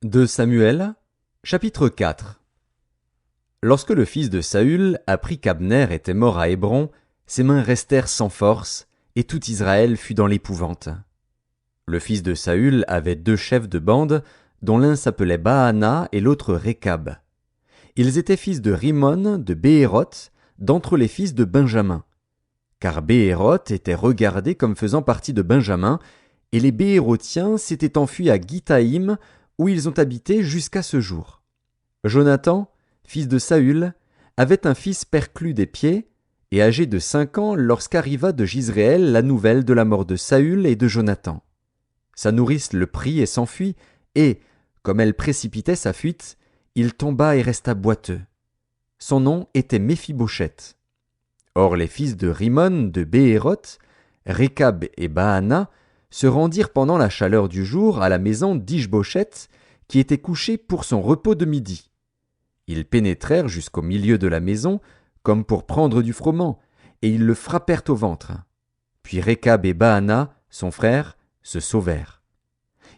De Samuel, chapitre 4. Lorsque le fils de Saül apprit qu'Abner était mort à Hébron, ses mains restèrent sans force, et tout Israël fut dans l'épouvante. Le fils de Saül avait deux chefs de bande, dont l'un s'appelait Baana et l'autre Récab. Ils étaient fils de Rimon de Béhéroth, d'entre les fils de Benjamin. Car Béhéroth était regardé comme faisant partie de Benjamin, et les Béhérothiens s'étaient enfuis à Githaïm, où ils ont habité jusqu'à ce jour. Jonathan, fils de Saül, avait un fils perclus des pieds, et âgé de 5 ans lorsqu'arriva de Jizréel la nouvelle de la mort de Saül et de Jonathan. Sa nourrice le prit et s'enfuit, et, comme elle précipitait sa fuite, il tomba et resta boiteux. Son nom était Méphibosheth. Or les fils de Rimon de Béhéroth, Récab et Baana, se rendirent pendant la chaleur du jour à la maison d'Ish-Bosheth, qui était couché pour son repos de midi. Ils pénétrèrent jusqu'au milieu de la maison, comme pour prendre du froment, et ils le frappèrent au ventre. Puis Récab et Baana, son frère, se sauvèrent.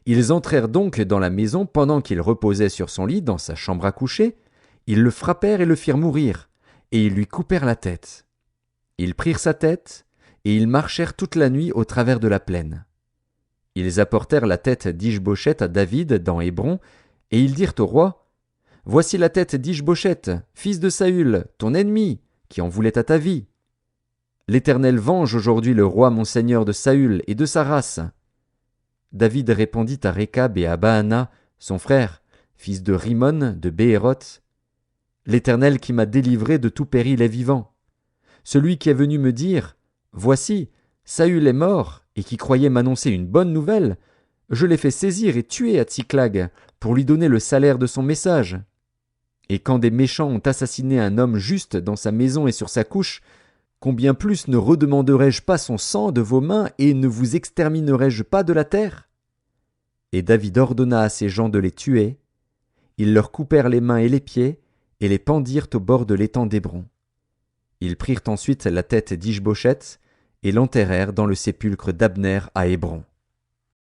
Ils entrèrent donc dans la maison pendant qu'il reposait sur son lit dans sa chambre à coucher. Ils le frappèrent et le firent mourir, et ils lui coupèrent la tête. Ils prirent sa tête, et ils marchèrent toute la nuit au travers de la plaine. Ils apportèrent la tête d'Ish-Bosheth à David dans Hébron, et ils dirent au roi: « Voici la tête d'Ish-Bosheth, fils de Saül, ton ennemi, qui en voulait à ta vie. L'Éternel venge aujourd'hui le roi mon seigneur de Saül et de sa race. » David répondit à Récab et à Baana, son frère, fils de Rimon de Béhéroth: « L'Éternel qui m'a délivré de tout péril est vivant. Celui qui est venu me dire: Voici, Saül est mort, et qui croyait m'annoncer une bonne nouvelle, je l'ai fait saisir et tuer à Tsiklag, pour lui donner le salaire de son message. Et quand des méchants ont assassiné un homme juste dans sa maison et sur sa couche, combien plus ne redemanderai-je pas son sang de vos mains et ne vous exterminerai-je pas de la terre? » Et David ordonna à ses gens de les tuer. Ils leur coupèrent les mains et les pieds, et les pendirent au bord de l'étang d'Hébron. Ils prirent ensuite la tête d'Ish-Bosheth, et l'enterrèrent dans le sépulcre d'Abner à Hébron.